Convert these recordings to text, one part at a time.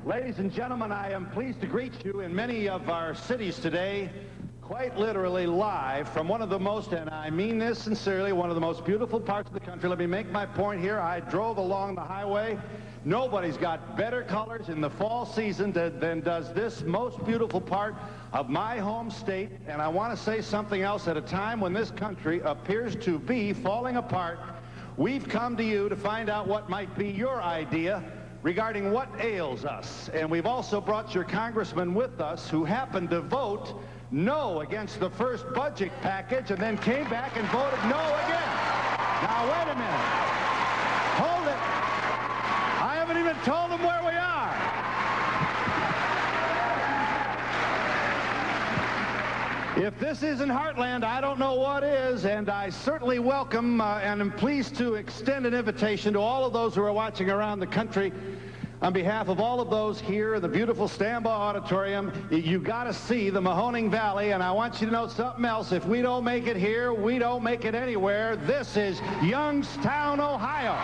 Ladies and gentlemen, I am pleased to greet you in many of our cities today, quite literally live from one of the most, and I mean this sincerely, one of the most beautiful parts of the country. Let me make my point here. I drove along the highway. Nobody's got better colors in the fall season than does this most beautiful part of my home state. And I want to say something else. At a time when this country appears to be falling apart, we've come to you to find out what might be your idea regarding what ails us. And we've also brought your congressman with us who happened to vote no against the first budget package and then came back and voted no again. Now, wait a minute. Hold it. I haven't even told them where we are. If this isn't Heartland, I don't know what is, and I certainly welcome and am pleased to extend an invitation to all of those who are watching around the country. On behalf of all of those here in the beautiful Stambaugh Auditorium, you got to see the Mahoning Valley, and I want you to know something else. If we don't make it here, we don't make it anywhere. This is Youngstown, Ohio.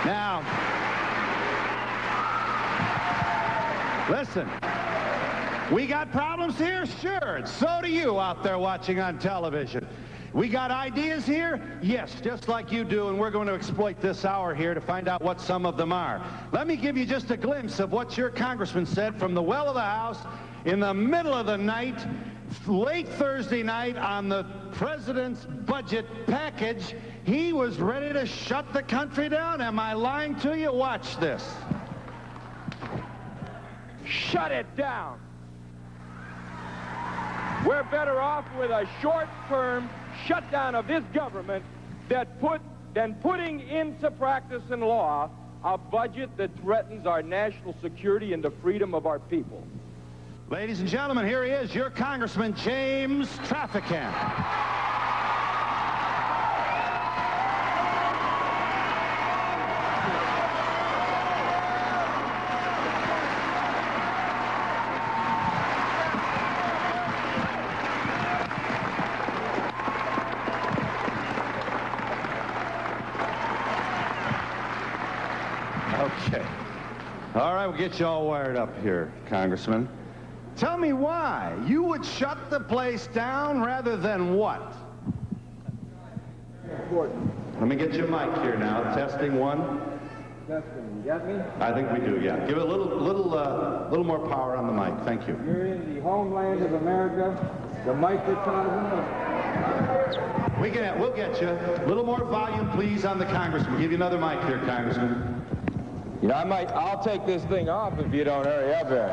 Now, listen, we got problems here? Sure, and so do you out there watching on television. We got ideas here? Yes, just like you do, and we're going to exploit this hour here to find out what some of them are. Let me give you just a glimpse of what your congressman said from the well of the House in the middle of the night, late Thursday night, on the president's budget package. He was ready to shut the country down. Am I lying to you? Watch this. Shut it down. We're better off with a short-term shutdown of this government than putting into practice and law a budget that threatens our national security and the freedom of our people. Ladies and gentlemen, here he is, your Congressman James Traficant. Okay. All right, we'll get you all wired up here, Congressman. Tell me why. You would shut the place down rather than what? Let me get your mic here now. Testing one. Testing. You got me? I think we do, yeah. Give it a little more power on the mic. Thank you. You're in the homeland of America, the microcosm. We'll get you. A little more volume, please, on the Congressman. We'll give you another mic here, Congressman. You know, I'll take this thing off if you don't hurry up here.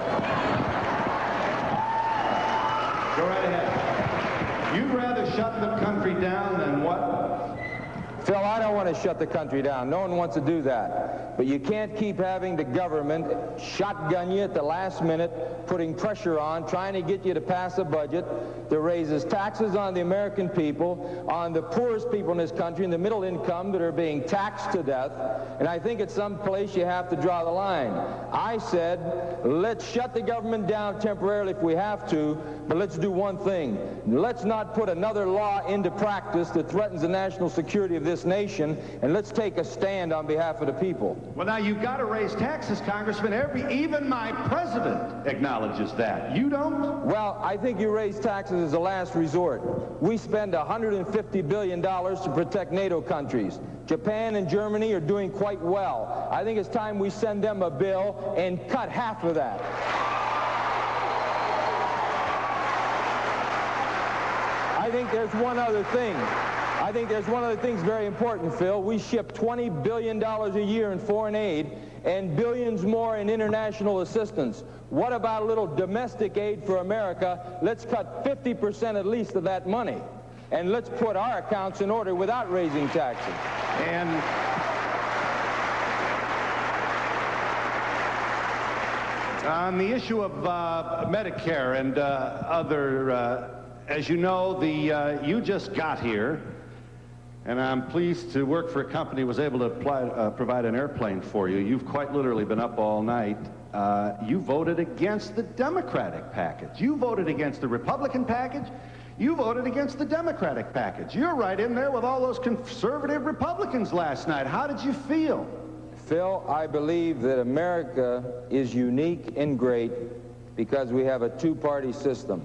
Go right ahead. You'd rather shut the country down than what? Phil, I don't want to shut the country down. No one wants to do that. But you can't keep having the government shotgun you at the last minute, putting pressure on, trying to get you to pass a budget that raises taxes on the American people, on the poorest people in this country, in the middle income that are being taxed to death. And I think at some place you have to draw the line. I said, let's shut the government down temporarily if we have to, but let's do one thing. Let's not put another law into practice that threatens the national security of this nation, and let's take a stand on behalf of the people. Well, now, you've got to raise taxes, Congressman. Even my president acknowledges that. You don't? Well, I think you raise taxes as a last resort. We spend $150 billion to protect NATO countries. Japan and Germany are doing quite well. I think it's time we send them a bill and cut half of that. I think there's one other thing. I think there's one other thing that's very important, Phil. We ship $20 billion a year in foreign aid and billions more in international assistance. What about a little domestic aid for America? Let's cut 50% at least of that money. And let's put our accounts in order without raising taxes. And on the issue of Medicare and other, as you know, you just got here. And I'm pleased to work for a company that was able to provide an airplane for you. You've quite literally been up all night you voted against the Democratic package. You voted against the Republican package. You voted against the Democratic package. You're right in there with all those conservative Republicans last night. How did you feel? Phil, I believe that America is unique and great because we have a two-party system.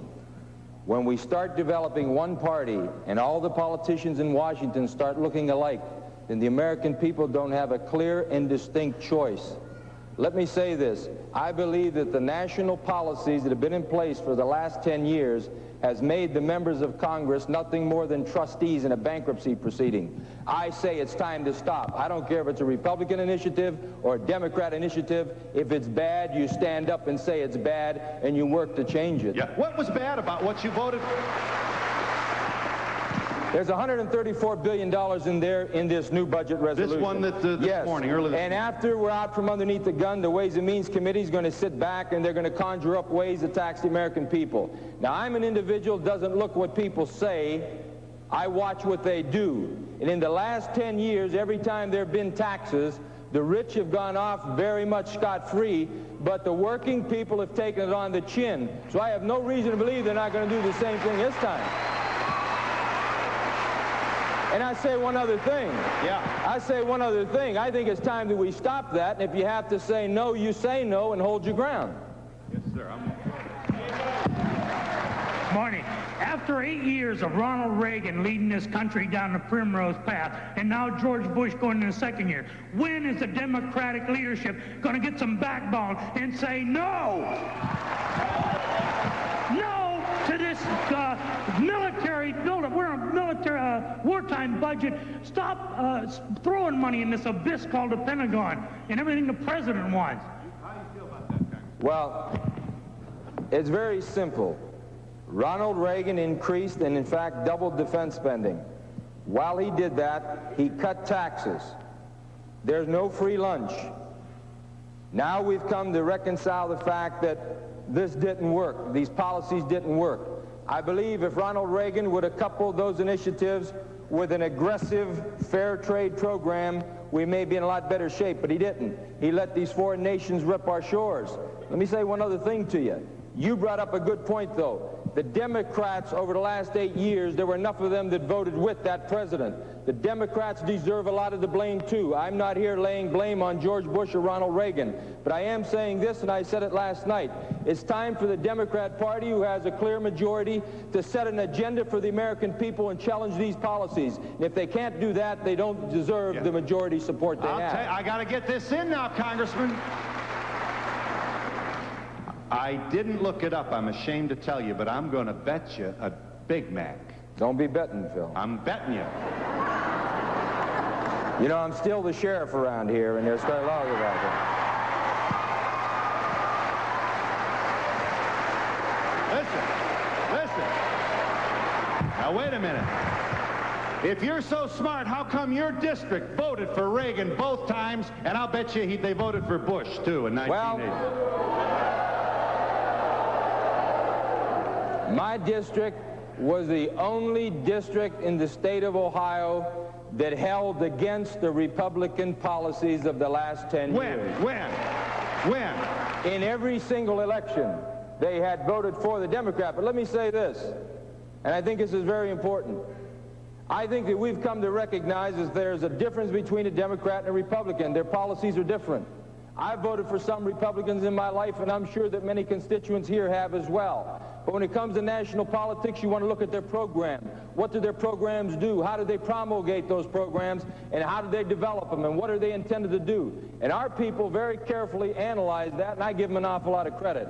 When we start developing one party and all the politicians in Washington start looking alike, then the American people don't have a clear and distinct choice. Let me say this. I believe that the national policies that have been in place for the last 10 years has made the members of Congress nothing more than trustees in a bankruptcy proceeding. I say it's time to stop. I don't care if it's a Republican initiative or a Democrat initiative. If it's bad, you stand up and say it's bad, and you work to change it. Yeah. What was bad about what you voted for? There's $134 billion in there in this new budget resolution. This one that this morning, early this morning. And after we're out from underneath the gun, the Ways and Means Committee is going to sit back and they're going to conjure up ways to tax the American people. Now, I'm an individual who doesn't look what people say. I watch what they do. And in the last 10 years, every time there have been taxes, the rich have gone off very much scot-free, but the working people have taken it on the chin. So I have no reason to believe they're not going to do the same thing this time. And I say one other thing. Yeah. I say one other thing. I think it's time that we stop that, and if you have to say no, you say no and hold your ground. Yes, sir. Morning. After 8 years of Ronald Reagan leading this country down the primrose path, and now George Bush going in the second year, when is the Democratic leadership going to get some backbone and say no? No to this military buildup. We're on a military wartime budget. Stop throwing money in this abyss called the Pentagon and everything the president wants. How do you feel about that, Congressman? Well, it's very simple. Ronald Reagan increased and, in fact, doubled defense spending. While he did that, he cut taxes. There's no free lunch. Now we've come to reconcile the fact that this didn't work. These policies didn't work. I believe if Ronald Reagan would have coupled those initiatives with an aggressive fair trade program, we may be in a lot better shape, but he didn't. He let these foreign nations rip our shores. Let me say one other thing to you. You brought up a good point, though. The Democrats, over the last 8 years, there were enough of them that voted with that president. The Democrats deserve a lot of the blame, too. I'm not here laying blame on George Bush or Ronald Reagan, but I am saying this, and I said it last night. It's time for the Democrat Party, who has a clear majority, to set an agenda for the American people and challenge these policies. And if they can't do that, they don't deserve the majority support they have. I got to get this in now, Congressman. I didn't look it up, I'm ashamed to tell you, but I'm going to bet you a Big Mac. Don't be betting, Phil. I'm betting you. You know, I'm still the sheriff around here, and there's quite a lot about that. Listen. Now, wait a minute. If you're so smart, how come your district voted for Reagan both times, and I'll bet you they voted for Bush, too, in 1980? My district was the only district in the state of Ohio that held against the Republican policies of the last 10 years. When? In every single election, they had voted for the Democrat. But let me say this, and I think this is very important. I think that we've come to recognize that there's a difference between a Democrat and a Republican. Their policies are different. I've voted for some Republicans in my life, and I'm sure that many constituents here have as well. But when it comes to national politics, you want to look at their program. What do their programs do? How do they promulgate those programs? And how do they develop them? And what are they intended to do? And our people very carefully analyze that, and I give them an awful lot of credit.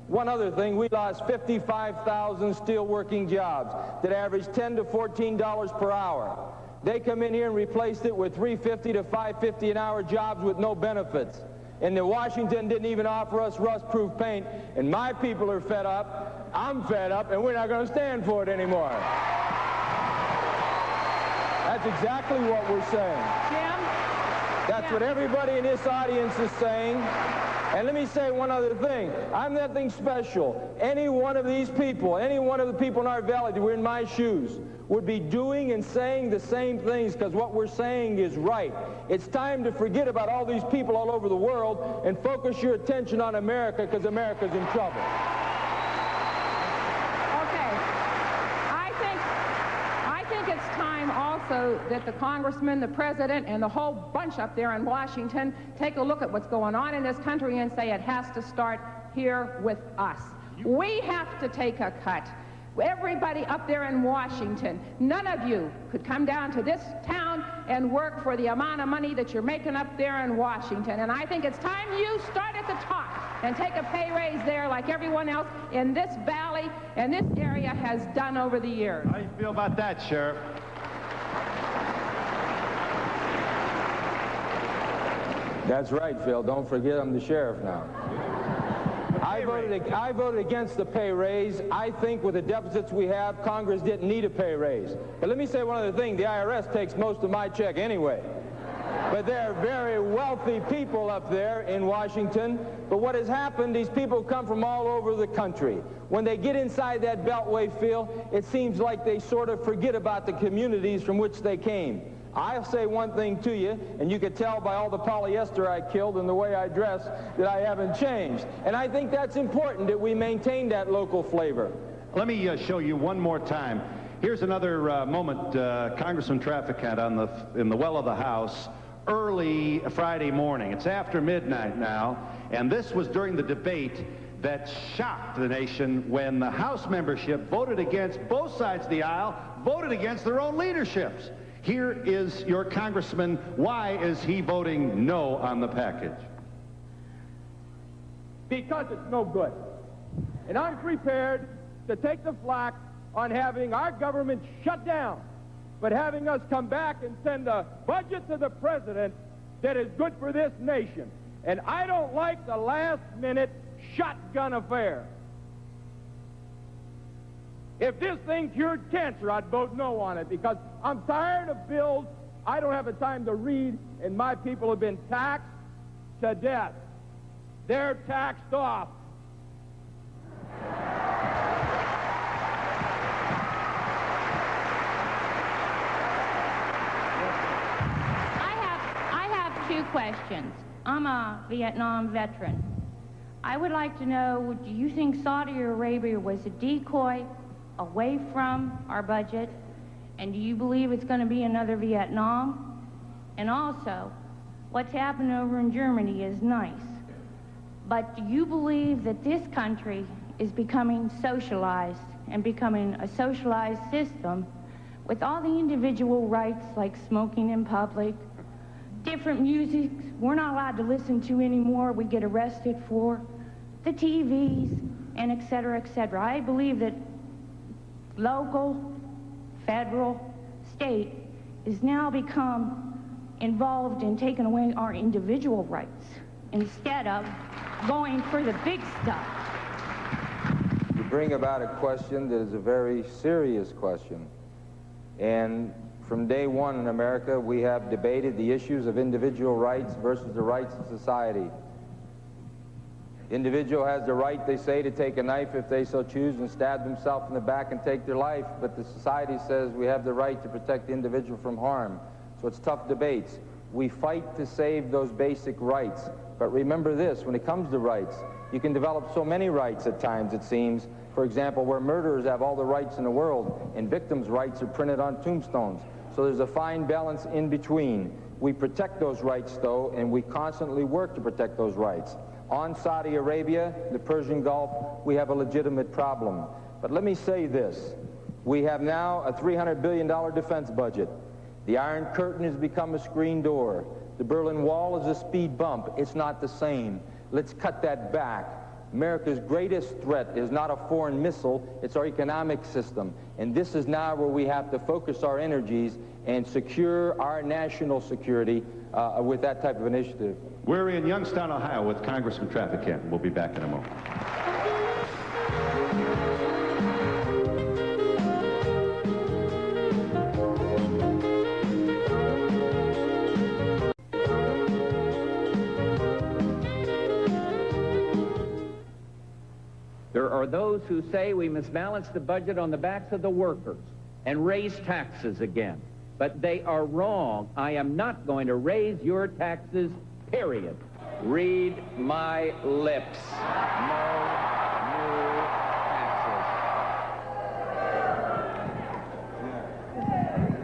One other thing, we lost 55,000 steel-working jobs that average $10 to $14 per hour. They come in here and replaced it with $3.50 to $5.50 an hour jobs with no benefits. And Washington didn't even offer us rust-proof paint, and my people are fed up, I'm fed up, and we're not going to stand for it anymore. That's exactly what we're saying. Jim? That's what everybody in this audience is saying. And let me say one other thing. I'm nothing special. Any one of these people, any one of the people in our valley that were in my shoes would be doing and saying the same things, because what we're saying is right. It's time to forget about all these people all over the world and focus your attention on America, because America's in trouble. I think it's time also that the congressman, the president, and the whole bunch up there in Washington take a look at what's going on in this country and say it has to start here with us. We have to take a cut. Everybody up there in Washington, none of you could come down to this town and work for the amount of money that you're making up there in Washington. And I think it's time you start at the top and take a pay raise there like everyone else in this valley and this area has done over the years. How do you feel about that, Sheriff? That's right, Phil. Don't forget I'm the sheriff now. I voted against the pay raise. I think with the deficits we have, Congress didn't need a pay raise. But let me say one other thing. The IRS takes most of my check anyway. But they're very wealthy people up there in Washington. But what has happened, these people come from all over the country. When they get inside that beltway, Phil, it seems like they sort of forget about the communities from which they came. I'll say one thing to you, and you could tell by all the polyester I killed and the way I dress that I haven't changed. And I think that's important, that we maintain that local flavor. Let me show you one more time. Here's another moment, Congressman Traficant in the well of the House early Friday morning. It's after midnight now, and this was during the debate that shocked the nation when the House membership voted against both sides of the aisle, voted against their own leaderships. Here is your congressman. Why is he voting no on the package? Because it's no good. And I'm prepared to take the flak on having our government shut down, but having us come back and send a budget to the president that is good for this nation. And I don't like the last-minute shotgun affair. If this thing cured cancer, I'd vote no on it, because I'm tired of bills I don't have the time to read, and my people have been taxed to death. They're taxed off. I have two questions. I'm a Vietnam veteran. I would like to know, do you think Saudi Arabia was a decoy away from our budget? And do you believe it's going to be another Vietnam? And also, what's happened over in Germany is nice. But do you believe that this country is becoming socialized and becoming a socialized system with all the individual rights like smoking in public, different music we're not allowed to listen to anymore, we get arrested for, the TVs, and et cetera, et cetera? I believe that local, federal, state is now become involved in taking away our individual rights instead of going for the big stuff. You bring about a question that is a very serious question. And from day one in America, we have debated the issues of individual rights versus the rights of society. The individual has the right, they say, to take a knife if they so choose and stab themselves in the back and take their life, but the society says we have the right to protect the individual from harm. So it's tough debates. We fight to save those basic rights. But remember this, when it comes to rights, you can develop so many rights at times, it seems. For example, where murderers have all the rights in the world and victims' rights are printed on tombstones. So there's a fine balance in between. We protect those rights, though, and we constantly work to protect those rights. On Saudi Arabia, the Persian Gulf, we have a legitimate problem. But let me say this. We have now a $300 billion defense budget. The Iron Curtain has become a screen door. The Berlin Wall is a speed bump. It's not the same. Let's cut that back. America's greatest threat is not a foreign missile, it's our economic system. And this is now where we have to focus our energies and secure our national security with that type of initiative. We're in Youngstown, Ohio with Congressman Traficant. We'll be back in a moment. There are those who say we must balance the budget on the backs of the workers and raise taxes again. But they are wrong. I am not going to raise your taxes, period. Read my lips. No new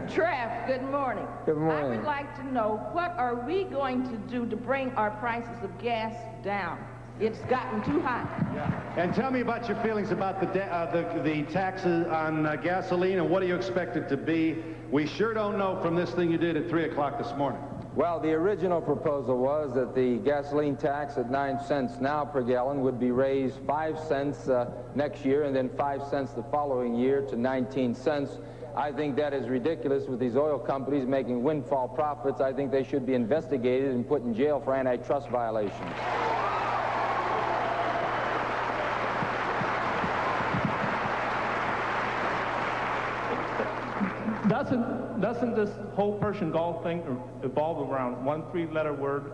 taxes. Trev, good morning. Good morning. I would like to know, what are we going to do to bring our prices of gas down? It's gotten too high. And tell me about your feelings about the taxes on gasoline, and what do you expect it to be? We sure don't know from this thing you did at 3 o'clock this morning. Well, the original proposal was that the gasoline tax at 9 cents now per gallon would be raised 5 cents next year, and then 5 cents the following year to 19 cents. I think that is ridiculous with these oil companies making windfall profits. I think they should be investigated and put in jail for antitrust violations. Doesn't this whole Persian Gulf thing evolve around one three-letter word,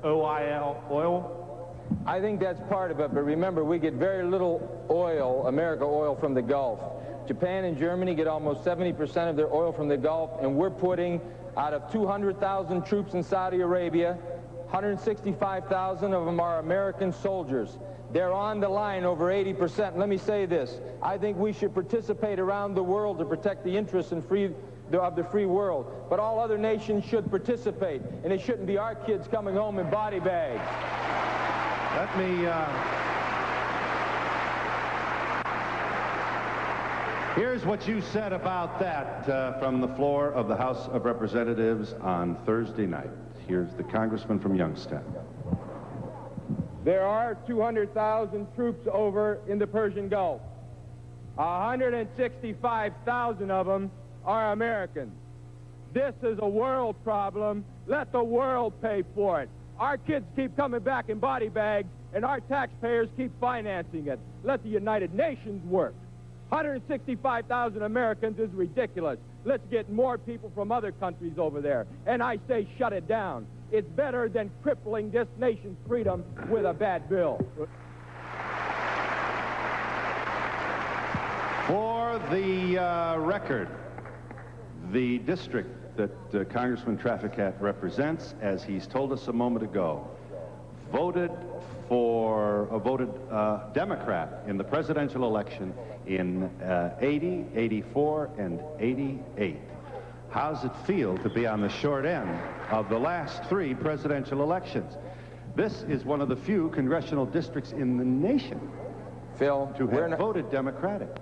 OIL, oil? I think that's part of it, but remember, we get very little oil, America oil, from the Gulf. Japan and Germany get almost 70% of their oil from the Gulf, and we're putting, out of 200,000 troops in Saudi Arabia, 165,000 of them are American soldiers. They're on the line over 80%. Let me say this. I think we should participate around the world to protect the interests of the free world. But all other nations should participate, and it shouldn't be our kids coming home in body bags. Let me... Here's what you said about that from the floor of the House of Representatives on Thursday night. Here's the congressman from Youngstown. There are 200,000 troops over in the Persian Gulf. 165,000 of them are Americans. This is a world problem. Let the world pay for it. Our kids keep coming back in body bags, and our taxpayers keep financing it. Let the United Nations work. 165,000 Americans is ridiculous. Let's get more people from other countries over there. And I say shut it down. It's better than crippling this nation's freedom with a bad bill. For the record, the district that Congressman Traficant represents, as he's told us a moment ago, voted Democrat in the presidential election in 80, 84, and 88. How does it feel to be on the short end of the last 3 presidential elections? This is one of the few congressional districts in the nation, Phil, to have voted Democratic.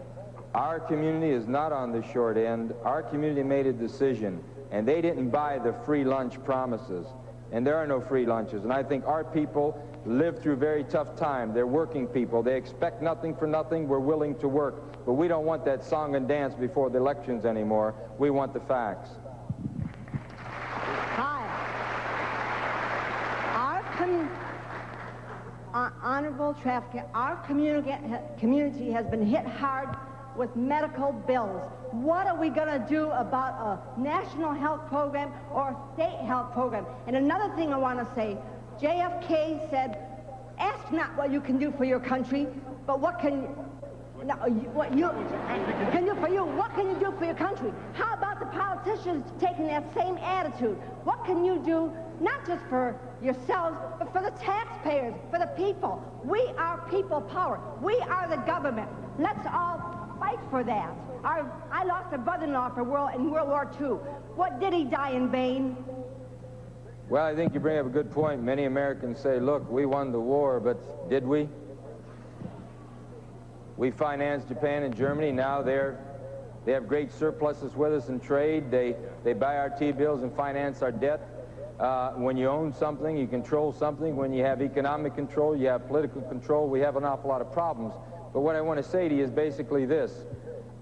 Our community is not on the short end. Our community made a decision, and they didn't buy the free lunch promises. And there are no free lunches. And I think our people live through very tough time. They're working people. They expect nothing for nothing. We're willing to work. But we don't want that song and dance before the elections anymore. We want the facts. Hi. Honorable Traficant, our community has been hit hard with medical bills. What are we going to do about a national health program or a state health program? And another thing I want to say, JFK said, ask not what you can do for your country, but what can you do for your country? How about the politicians taking that same attitude? What can you do, not just for yourselves, but for the taxpayers, for the people? We are people power. We are the government. Let's all fight for that. I lost a brother-in-law in World War II. What, did he die in vain? Well, I think you bring up a good point. Many Americans say, look, we won the war, but did we? We financed Japan and Germany. Now they have great surpluses with us in trade. They buy our T-bills and finance our debt. When you own something, you control something. When you have economic control, you have political control. We have an awful lot of problems. But what I want to say to you is basically this.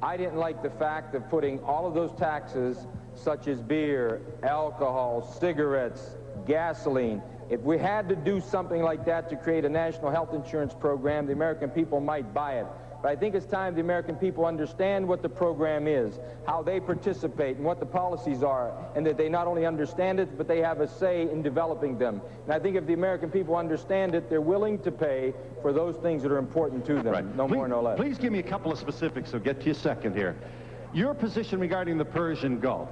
I didn't like the fact of putting all of those taxes, such as beer, alcohol, cigarettes, gasoline, If we had to do something like that to create a national health insurance program, the American people might buy it. But I think it's time the American people understand what the program is, how they participate, and what the policies are, and that they not only understand it, but they have a say in developing them. And I think if the American people understand it, they're willing to pay for those things that are important to them, Right. no more, no less. Please give me a couple of specifics, so get to your second here. Your position regarding the Persian Gulf.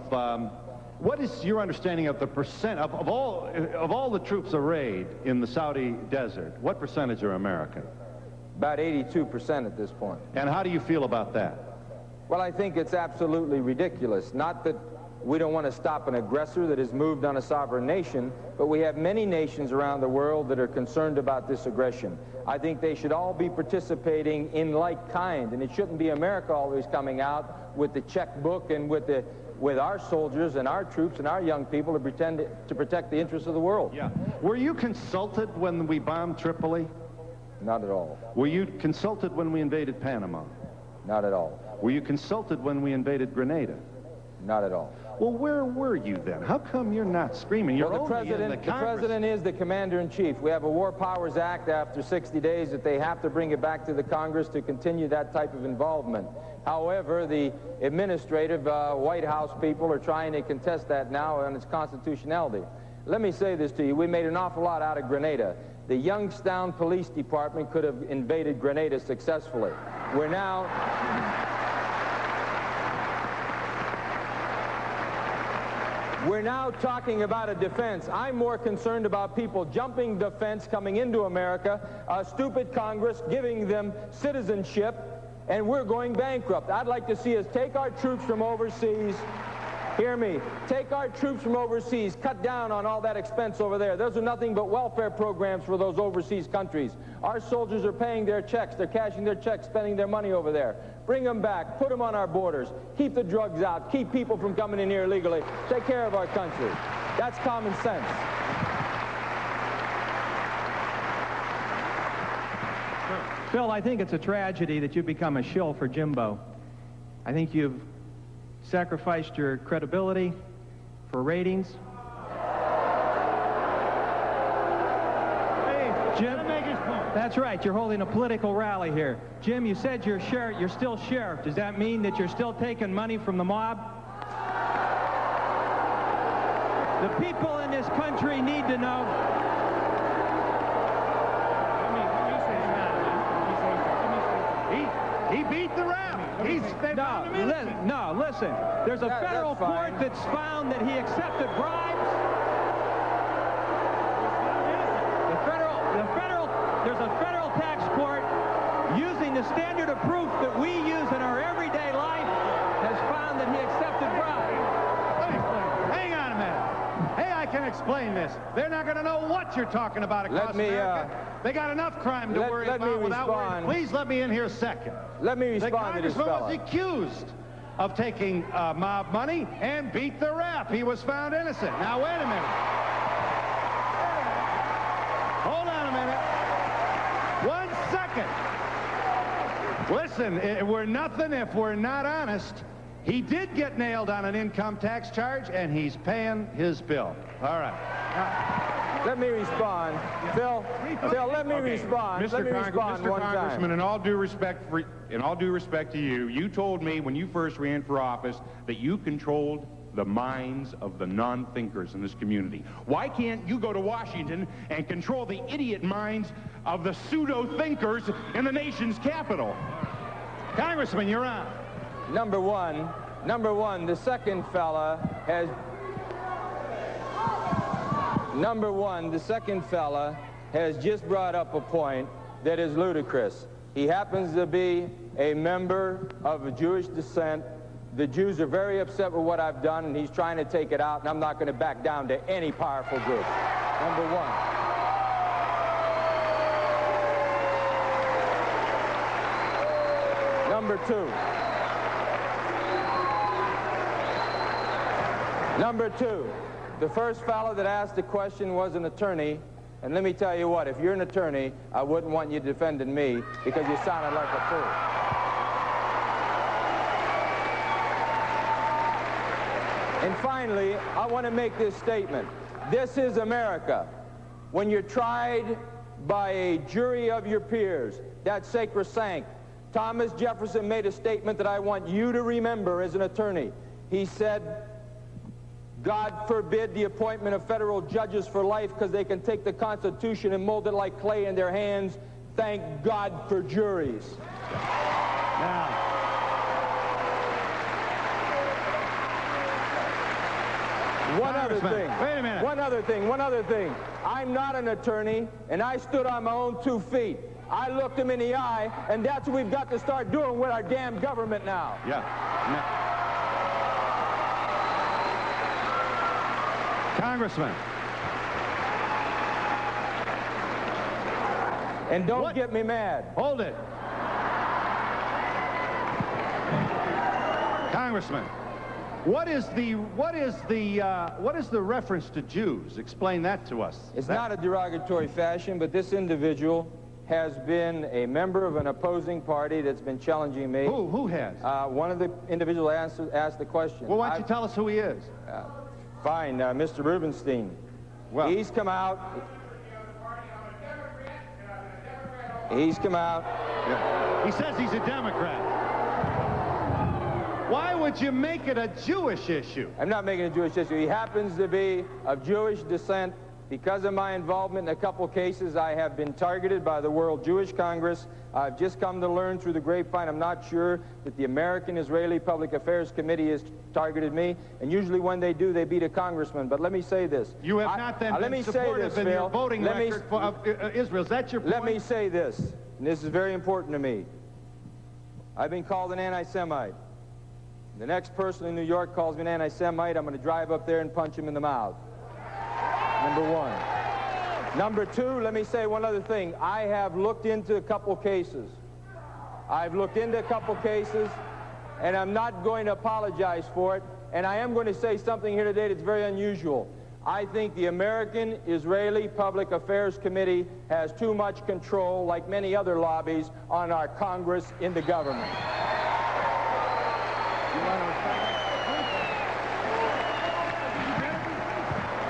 What is your understanding of the percent of all the troops arrayed in the Saudi desert? What percentage are American? About 82% at this point. And how do you feel about that? Well, I think it's absolutely ridiculous. Not that we don't want to stop an aggressor that has moved on a sovereign nation, but we have many nations around the world that are concerned about this aggression. I think they should all be participating in like kind, and it shouldn't be America always coming out with the checkbook and with our soldiers and our troops and our young people to pretend to protect the interests of the world. Yeah. Were you consulted when we bombed Tripoli? Not at all. Were you consulted when we invaded Panama? Not at all. Were you consulted when we invaded Grenada? Not at all. Well, where were you then? How come you're not screaming? You're Well, the only in the Congress. president is the commander-in-chief. We have a War Powers Act after 60 days that they have to bring it back to the Congress to continue that type of involvement. However, the administrative White House people are trying to contest that now on its constitutionality. Let me say this to you. We made an awful lot out of Grenada. The Youngstown Police Department could have invaded Grenada successfully. We're now talking about a defense. I'm more concerned about people jumping the fence, coming into America, a stupid Congress giving them citizenship, and we're going bankrupt. I'd like to see us take our troops from overseas. Hear me. Take our troops from overseas, cut down on all that expense over there. Those are nothing but welfare programs for those overseas countries. Our soldiers are paying their checks. They're cashing their checks, spending their money over there. Bring them back. Put them on our borders. Keep the drugs out. Keep people from coming in here illegally. Take care of our country. That's common sense. Phil, I think it's a tragedy that you've become a shill for Jimbo. I think you've sacrificed your credibility for ratings. Hey, Jim, that's right. You're holding a political rally here. Jim, you said you're still sheriff. Does that mean that you're still taking money from the mob? The people in this country need to know. He beat the rap. No, listen. There's a federal court that's found that he accepted bribes. There's a federal tax court using the standard of proof that we use in our everyday life has found that he accepted bribes. Hang on a minute. Hey, I can explain this. They're not going to know what you're talking about across America. They got enough crime to worry about without worrying. Please let me in here a second. Let me respond to this fellow. fellow. The congressman was accused of taking mob money and beat the rap. He was found innocent. Now, wait a minute. Hold on a minute. 1 second. Listen, we're nothing if we're not honest. He did get nailed on an income tax charge, and he's paying his bill. All right. Let me respond. Phil, let me respond. Mr. Let me respond Mr. one Congressman, time. in all due respect to you, you told me when you first ran for office that you controlled the minds of the non-thinkers in this community. Why can't you go to Washington and control the idiot minds of the pseudo-thinkers in the nation's capital? Congressman, you're on. Number one, the second fella has... Number one, the second fella has just brought up a point that is ludicrous. He happens to be a member of Jewish descent. The Jews are very upset with what I've done, and he's trying to take it out, and I'm not going to back down to any powerful group. Number one. Number two, the first fellow that asked the question was an attorney, and let me tell you what, if you're an attorney, I wouldn't want you defending me because you sounded like a fool. And finally, I want to make this statement. This is America. when you're tried by a jury of your peers, that's sacrosanct. Thomas Jefferson made a statement that I want you to remember as an attorney. He said, God forbid the appointment of federal judges for life because they can take the Constitution and mold it like clay in their hands. Thank God for juries. Now, one other thing. Wait a minute. One other thing. I'm not an attorney, and I stood on my own 2 feet. I looked him in the eye, and that's what we've got to start doing with our damn government now. Yeah. Congressman. And don't get me mad. Hold it. Congressman, what is the reference to Jews? Explain that to us. It's not a derogatory fashion, but this individual has been a member of an opposing party that's been challenging me. Who has? One of the individuals asked the question. Well, why don't you tell us who he is? Fine, Mr. Rubenstein. Well, he's come out. He's come out. Yeah. He says he's a Democrat. Why would you make it a Jewish issue? I'm not making it a Jewish issue. He happens to be of Jewish descent. Because of my involvement in a couple cases, I have been targeted by the World Jewish Congress. I've just come to learn through the grapevine. I'm not sure that the American Israeli Public Affairs Committee has targeted me. And usually when they do, they beat a congressman. But let me say this. You have not then been supportive in your voting record for Israel. Is that your point? Let me say this, and this is very important to me. I've been called an anti-Semite. The next person in New York calls me an anti-Semite, I'm going to drive up there and punch him in the mouth. Number one. Number two, let me say one other thing. I have looked into a couple cases. And I'm not going to apologize for it. And I am going to say something here today that's very unusual. I think the American Israeli Public Affairs Committee has too much control, like many other lobbies, on our Congress in the government.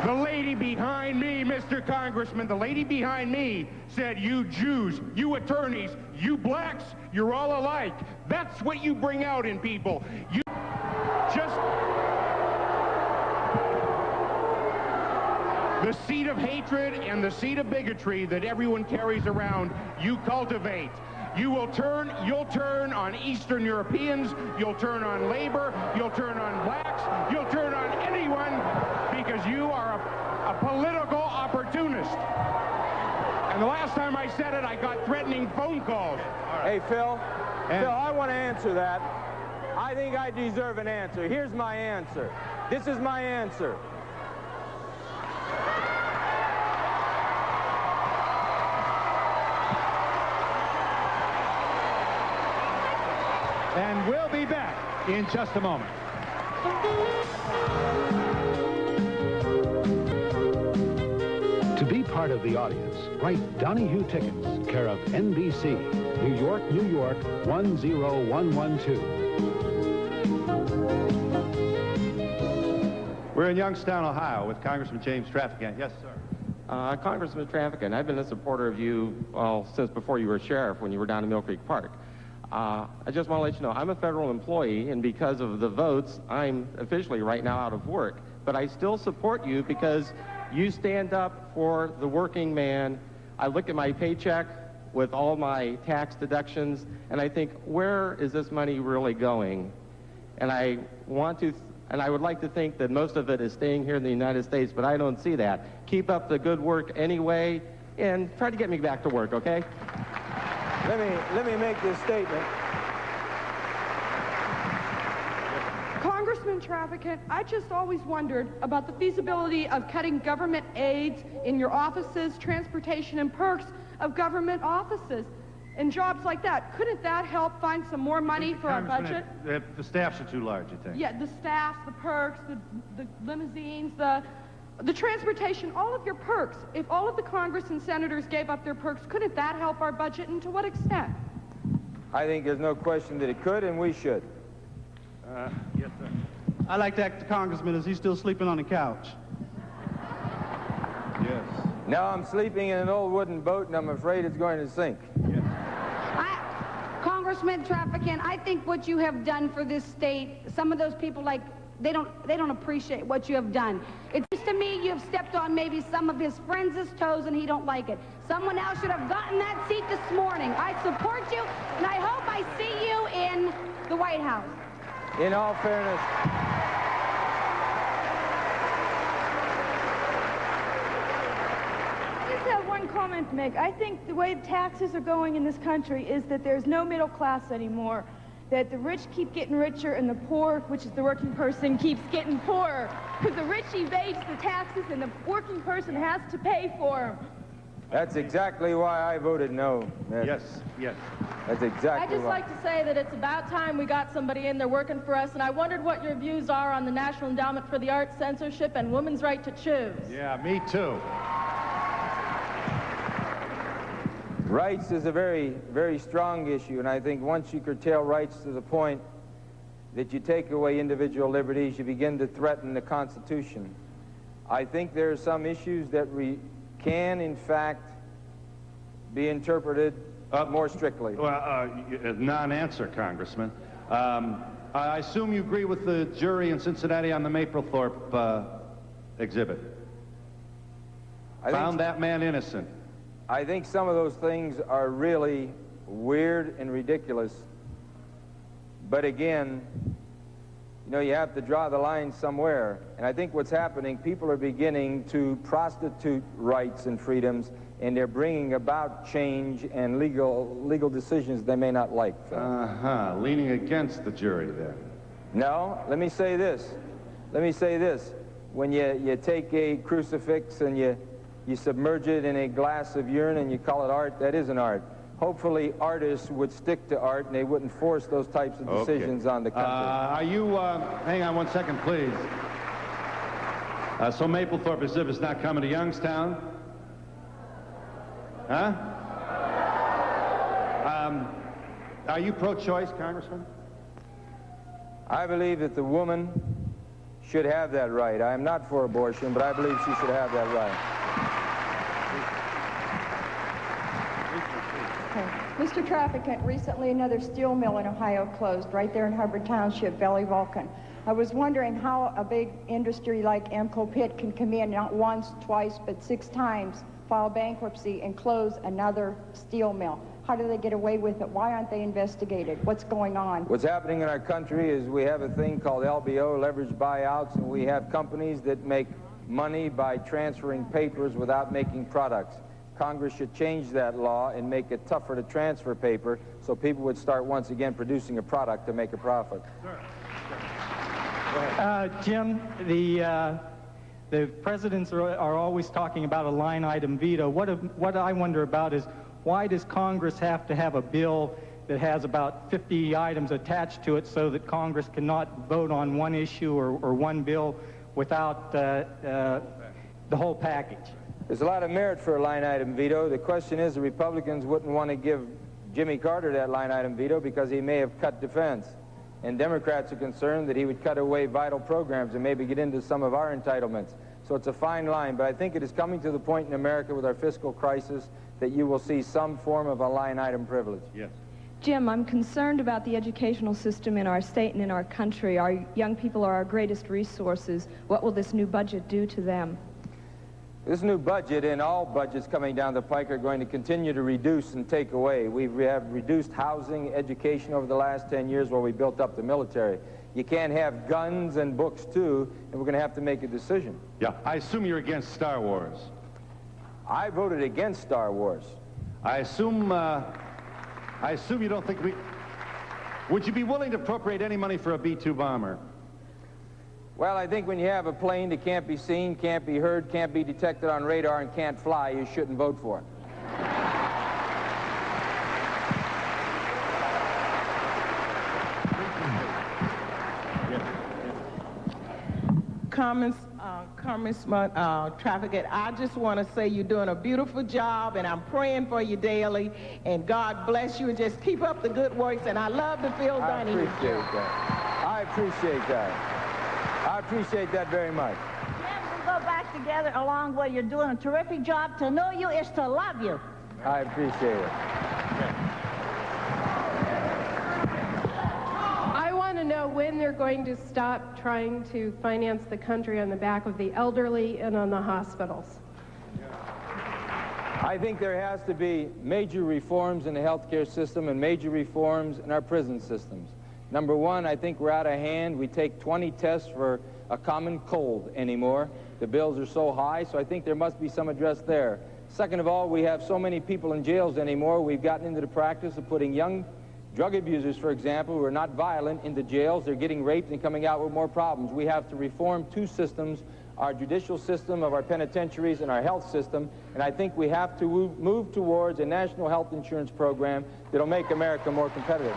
The lady behind me, Mr. Congressman, the lady behind me said, you Jews, you attorneys, you blacks, you're all alike. That's what you bring out in people. You just... The seed of hatred and the seed of bigotry that everyone carries around, you cultivate. You'll turn on Eastern Europeans, you'll turn on labor, you'll turn on blacks, you'll turn on anyone because you are a political opportunist. And the last time I said it, I got threatening phone calls. Hey, Phil, I want to answer that. I think I deserve an answer. Here's my answer. This is my answer. And we'll be back in just a moment. To be part of the audience, write Donahue Tickets, care of NBC, New York, New York, 10112. We're in Youngstown, Ohio, with Congressman James Traficant. Yes, sir. Congressman Traficant, I've been a supporter of you, well, since before you were sheriff, when you were down in Mill Creek Park. I just want to let you know, I'm a federal employee, and because of the votes, I'm officially right now out of work. But I still support you because you stand up for the working man. I look at my paycheck with all my tax deductions, and I think, where is this money really going? And I would like to think that most of it is staying here in the United States, but I don't see that. Keep up the good work anyway, and try to get me back to work, okay? Let me make this statement. Congressman Traficant, I just always wondered about the feasibility of cutting government aids in your offices, transportation, and perks of government offices and jobs like that. Couldn't that help find some more money for our budget? The staffs are too large, you think? Yeah, the staffs, the perks, the limousines, the transportation, all of your perks. If all of the Congress and senators gave up their perks, couldn't that help our budget, and to what extent? I think there's no question that it could, and we should. Yes, sir. I'd like to ask the congressman, is he still sleeping on the couch? Yes. No, I'm sleeping in an old wooden boat, and I'm afraid it's going to sink. Congressman Traficant, I think what you have done for this state, some of those people, like, they don't appreciate what you have done. It seems to me you have stepped on maybe some of his friends' toes, and he don't like it. Someone else should have gotten that seat this morning. I support you, and I hope I see you in the White House. In all fairness, I just have one comment to make. I think the way taxes are going in this country is that there's no middle class anymore. That the rich keep getting richer and the poor, which is the working person, keeps getting poorer. Because the rich evades the taxes and the working person has to pay for them. that's exactly why I voted no. Yes. That's exactly I'd just why. like to say that it's about time we got somebody in there working for us, and I wondered what your views are on the National Endowment for the Arts censorship and women's right to choose. Yeah, me too. Rights is a very, very strong issue, and I think once you curtail rights to the point that you take away individual liberties, you begin to threaten the Constitution. I think there are some issues that can, in fact, be interpreted more strictly. Well, non-answer, Congressman. I assume you agree with the jury in Cincinnati on the Mapplethorpe exhibit. Found that man innocent. I think some of those things are really weird and ridiculous. But again, you know, you have to draw the line somewhere. And I think what's happening, people are beginning to prostitute rights and freedoms, and they're bringing about change and legal decisions they may not like. Leaning against the jury then. No, let me say this. When you take a crucifix and you submerge it in a glass of urine and you call it art, that isn't art. Hopefully artists would stick to art and they wouldn't force those types of decisions on the country. Are you, hang on one second, please. So Mapplethorpe exhibit's not coming to Youngstown? Huh? Are you pro-choice, Congressman? I believe that the woman should have that right. I am not for abortion, but I believe she should have that right. Mr. Traficant, recently another steel mill in Ohio closed right there in Hubbard Township, Valley Vulcan. I was wondering how a big industry like Amco Pitt can come in not once, twice, but 6 times, file bankruptcy and close another steel mill. How do they get away with it? Why aren't they investigated? What's going on? What's happening in our country is we have a thing called LBO, leveraged buyouts, and we have companies that make money by transferring papers without making products. Congress should change that law and make it tougher to transfer paper so people would start once again producing a product to make a profit. Jim, the presidents are always talking about a line item veto. What I wonder about is why does Congress have to have a bill that has about 50 items attached to it so that Congress cannot vote on one issue or one bill without the whole package? There's a lot of merit for a line item veto. The question is the Republicans wouldn't want to give Jimmy Carter that line item veto because he may have cut defense. And Democrats are concerned that he would cut away vital programs and maybe get into some of our entitlements. So it's a fine line, but I think it is coming to the point in America with our fiscal crisis that you will see some form of a line item privilege. Yes. Jim, I'm concerned about the educational system in our state and in our country. Our young people are our greatest resources. What will this new budget do to them? This new budget and all budgets coming down the pike are going to continue to reduce and take away. We have reduced housing, education over the last 10 years while we built up the military. You can't have guns and books too, and we're going to have to make a decision. Yeah, I assume you're against Star Wars. I voted against Star Wars. I assume you don't think we... Would you be willing to appropriate any money for a B-2 bomber? Well, I think when you have a plane that can't be seen, can't be heard, can't be detected on radar, and can't fly, you shouldn't vote for it. Congressman Traficant, I just want to say you're doing a beautiful job, and I'm praying for you daily, and God bless you, and just keep up the good works, and I love the Phil Donahue. I appreciate that. I appreciate that. I appreciate that very much. We'll go back to together along the way. You're doing a terrific job. To know you is to love you. I appreciate it. I want to know when they're going to stop trying to finance the country on the back of the elderly and on the hospitals. I think there has to be major reforms in the healthcare system and major reforms in our prison systems. Number one, I think we're out of hand. We take 20 tests for a common cold anymore. The bills are so high, so I think there must be some address there. Second of all, we have so many people in jails anymore. We've gotten into the practice of putting young drug abusers, for example, who are not violent, into jails. They're getting raped and coming out with more problems. We have to reform two systems, our judicial system of our penitentiaries and our health system, and I think we have to move towards a national health insurance program that'll make America more competitive.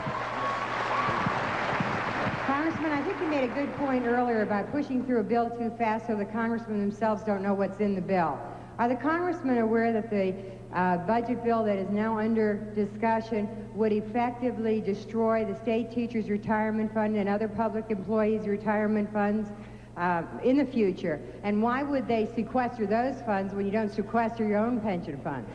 Congressman, I think you made a good point earlier about pushing through a bill too fast so the congressmen themselves don't know what's in the bill. Are the congressmen aware that the budget bill that is now under discussion would effectively destroy the state teachers' retirement fund and other public employees' retirement funds in the future? And why would they sequester those funds when you don't sequester your own pension funds?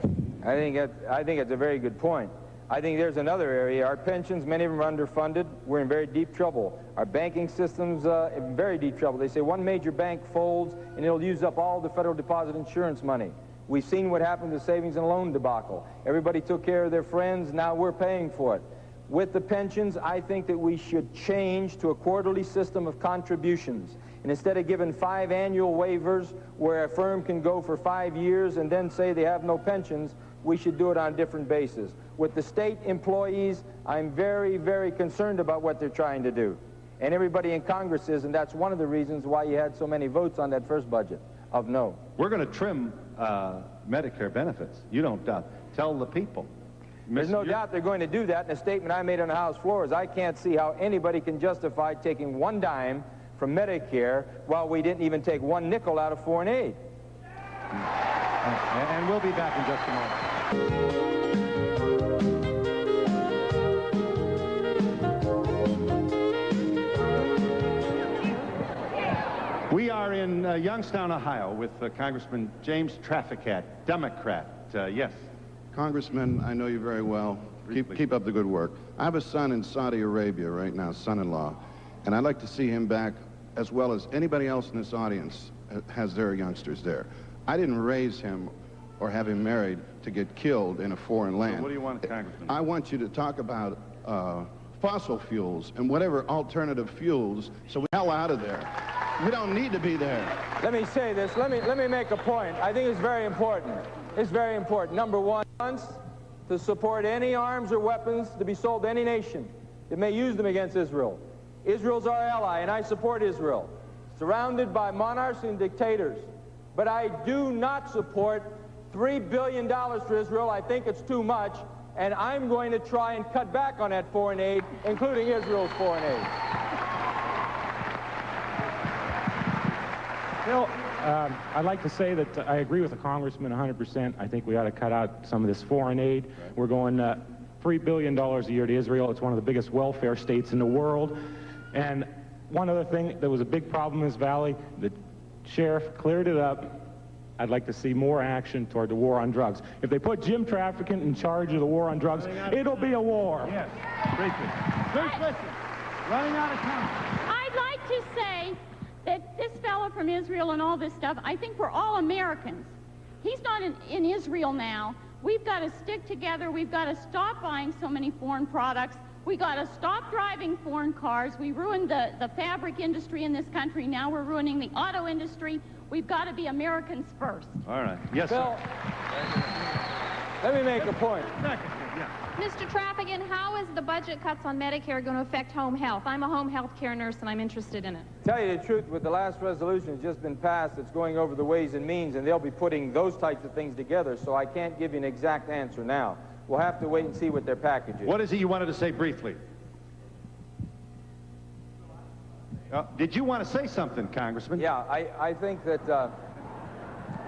I think it's a very good point. I think there's another area. Our pensions, many of them are underfunded. We're in very deep trouble. Our banking system's in very deep trouble. They say one major bank folds and it'll use up all the federal deposit insurance money. We've seen what happened to the savings and loan debacle. Everybody took care of their friends. Now we're paying for it. With the pensions, I think that we should change to a quarterly system of contributions. And instead of giving 5 annual waivers where a firm can go for 5 years and then say they have no pensions, we should do it on a different basis. With the state employees, I'm very, very concerned about what they're trying to do. And everybody in Congress is, and that's one of the reasons why you had so many votes on that first budget of no. We're going to trim Medicare benefits. You don't tell the people. There's no doubt they're going to do that. And a statement I made on the House floor is I can't see how anybody can justify taking 1 dime from Medicare while we didn't even take 1 nickel out of foreign aid. And we'll be back in just a moment. We are in Youngstown, Ohio, with Congressman James Traficant, Democrat. Yes. Congressman, I know you very well. Keep up the good work. I have a son in Saudi Arabia right now, son-in-law, and I'd like to see him back as well as anybody else in this audience has their youngsters there. I didn't raise him or have him married to get killed in a foreign land. So what do you want, Congressman? I want you to talk about fossil fuels and whatever alternative fuels, so we hell out of there. We don't need to be there. Let me say this. Let me make a point. I think it's very important. It's very important. Number one, to support any arms or weapons to be sold to any nation that may use them against Israel. Israel's our ally, and I support Israel, surrounded by monarchs and dictators. But I do not support $3 billion for Israel. I think it's too much, and I'm going to try and cut back on that foreign aid, including Israel's foreign aid. Phil, I'd like to say that I agree with the congressman 100%. I think we ought to cut out some of this foreign aid. We're going $3 billion a year to Israel. It's one of the biggest welfare states in the world. And one other thing that was a big problem in this valley, the sheriff cleared it up. I'd like to see more action toward the war on drugs. If they put Jim Traficant in charge of the war on drugs, it'll be a war. Yes, briefly. First, listen, running out of time. I'd like to say that this fellow from Israel and all this stuff, I think we're all Americans. He's not in Israel now. We've got to stick together. We've got to stop buying so many foreign products. We got to stop driving foreign cars. We ruined the fabric industry in this country. Now we're ruining the auto industry. We've got to be Americans first. All right. Yes, Phil, let me make a point. Mr. Traficant, how is the budget cuts on Medicare going to affect home health? I'm a home health care nurse, and I'm interested in it. Tell you the truth, with the last resolution that's just been passed, it's going over the Ways and Means, and they'll be putting those types of things together, so I can't give you an exact answer now. We'll have to wait and see what their package is. What is it you wanted to say briefly? Did you want to say something, Congressman? Yeah, I think that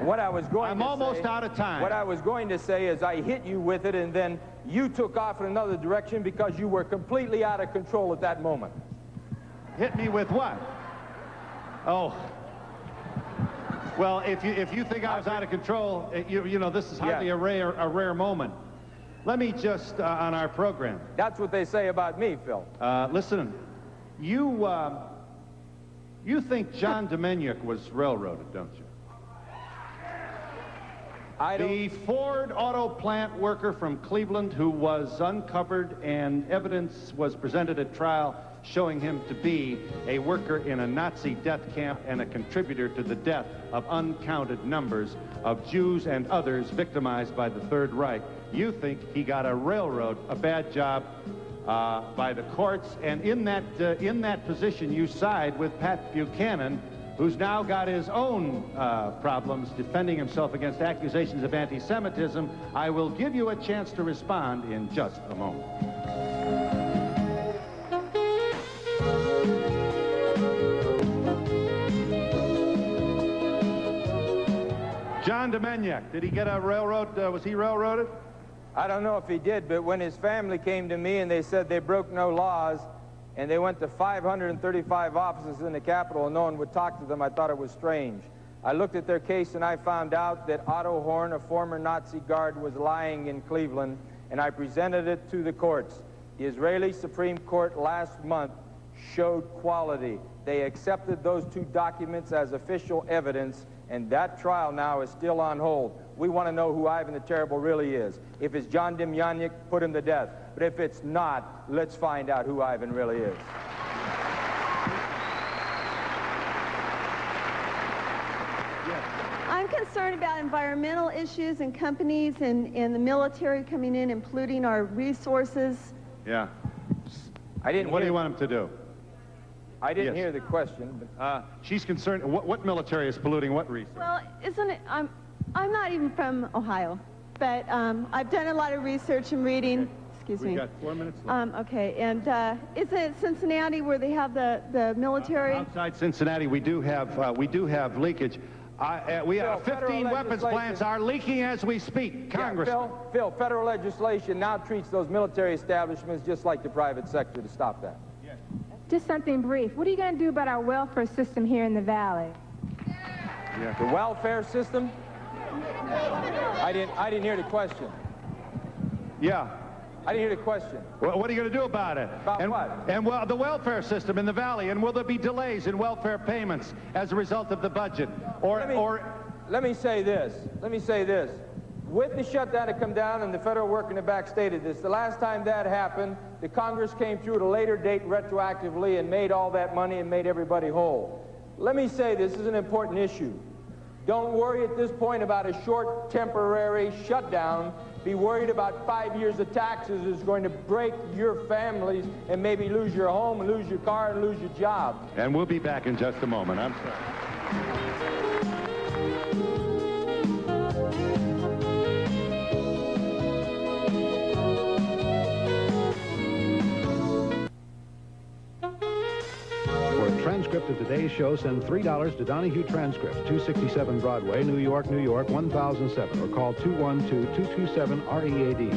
what I was going I'm to almost say, out of time. What I was going to say is I hit you with it, and then you took off in another direction because you were completely out of control at that moment. Hit me with what? Oh. Well, if you think I was out of control, you know, this is hardly a rare moment. Let me just, on our program. That's what they say about me, Phil. Listen, you think John Domeniuk was railroaded, don't you? The Ford auto plant worker from Cleveland who was uncovered and evidence was presented at trial showing him to be a worker in a Nazi death camp and a contributor to the death of uncounted numbers of Jews and others victimized by the Third Reich. You think he got a bad job by the courts, and in that position you side with Pat Buchanan, who's now got his own problems defending himself against accusations of anti-Semitism. I will give you a chance to respond in just a moment. John Domeniuk, did he get a railroad? Was he railroaded? I don't know if he did, but when his family came to me and they said they broke no laws, and they went to 535 offices in the Capitol and no one would talk to them, I thought it was strange. I looked at their case and I found out that Otto Horn, a former Nazi guard, was lying in Cleveland, and I presented it to the courts. The Israeli Supreme Court last month showed quality. They accepted those two documents as official evidence, and that trial now is still on hold. We want to know who Ivan the Terrible really is. If it's John Demjanjuk, put him to death. But if it's not, let's find out who Ivan really is. I'm concerned about environmental issues and companies and the military coming in and polluting our resources. Yeah. I didn't. What do you want him to do? I didn't hear the question. But she's concerned. What military is polluting what resource? Well, isn't it? I'm not even from Ohio, but I've done a lot of research and reading. Okay. Excuse me. We've got 4 minutes left. Okay, and isn't it Cincinnati where they have the military? Outside Cincinnati, we do have leakage. We have 15 weapons plants are leaking as we speak. Congress. Yeah, Phil, federal legislation now treats those military establishments just like the private sector to stop that. Just something brief. What are you going to do about our welfare system here in the Valley? Yeah. The welfare system? I didn't hear the question. Yeah. I didn't hear the question. Well, what are you going to do about it? About what? And well, the welfare system in the Valley, and will there be delays in welfare payments as a result of the budget? Let me say this. With the shutdown to come down, and the federal work in the back stated this, the last time that happened, the Congress came through at a later date retroactively and made all that money and made everybody whole. Let me say this is an important issue. Don't worry at this point about a short temporary shutdown. Be worried about 5 years of taxes is going to break your families and maybe lose your home and lose your car and lose your job. And we'll be back in just a moment. I'm sorry. Transcript of today's show, send $3 to Donahue Transcript, 267 Broadway, New York, New York, 1007, or call 212-227-READ.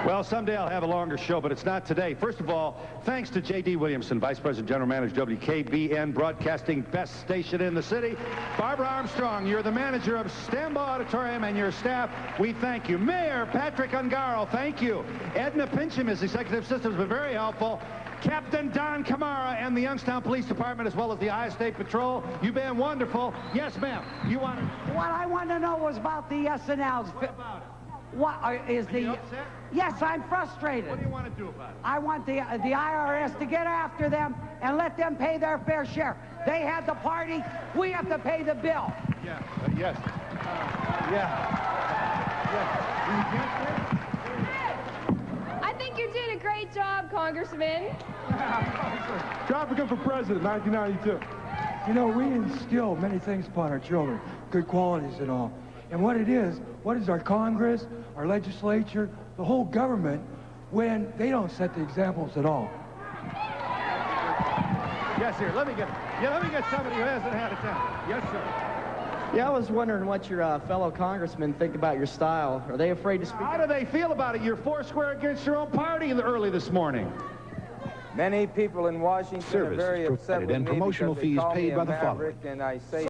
Well, someday I'll have a longer show, but it's not today. First of all, thanks to J.D. Williamson, Vice President General Manager, WKBN Broadcasting, best station in the city. Barbara Armstrong, you're the manager of Stambaugh Auditorium, and your staff, we thank you. Mayor Patrick Ungaro, thank you. Edna Pincham is Executive Systems, but very helpful. Captain Don Camara and the Youngstown Police Department, as well as the Ohio State Patrol. You've been wonderful. Yes, ma'am. You want to... What I want to know was about the SNLs. What about it? What is Are you upset? Yes, I'm frustrated. What do you want to do about it? I want the IRS to get after them and let them pay their fair share. They had the party. We have to pay the bill. Yeah. Yes. I think you're doing a great job, Congressman. Traficant for president, 1992. You know, we instill many things upon our children, good qualities and all. And what is our Congress, our legislature, the whole government, when they don't set the examples at all? Yes, here. Let me get somebody who hasn't had a time. Yes, sir. Yeah, I was wondering what your fellow congressmen think about your style. Are they afraid to speak? How do they feel about it? You're foursquare against your own party early this morning. Many people in Washington are very upset with me and promotional because they fees call me paid a by the maverick, and I say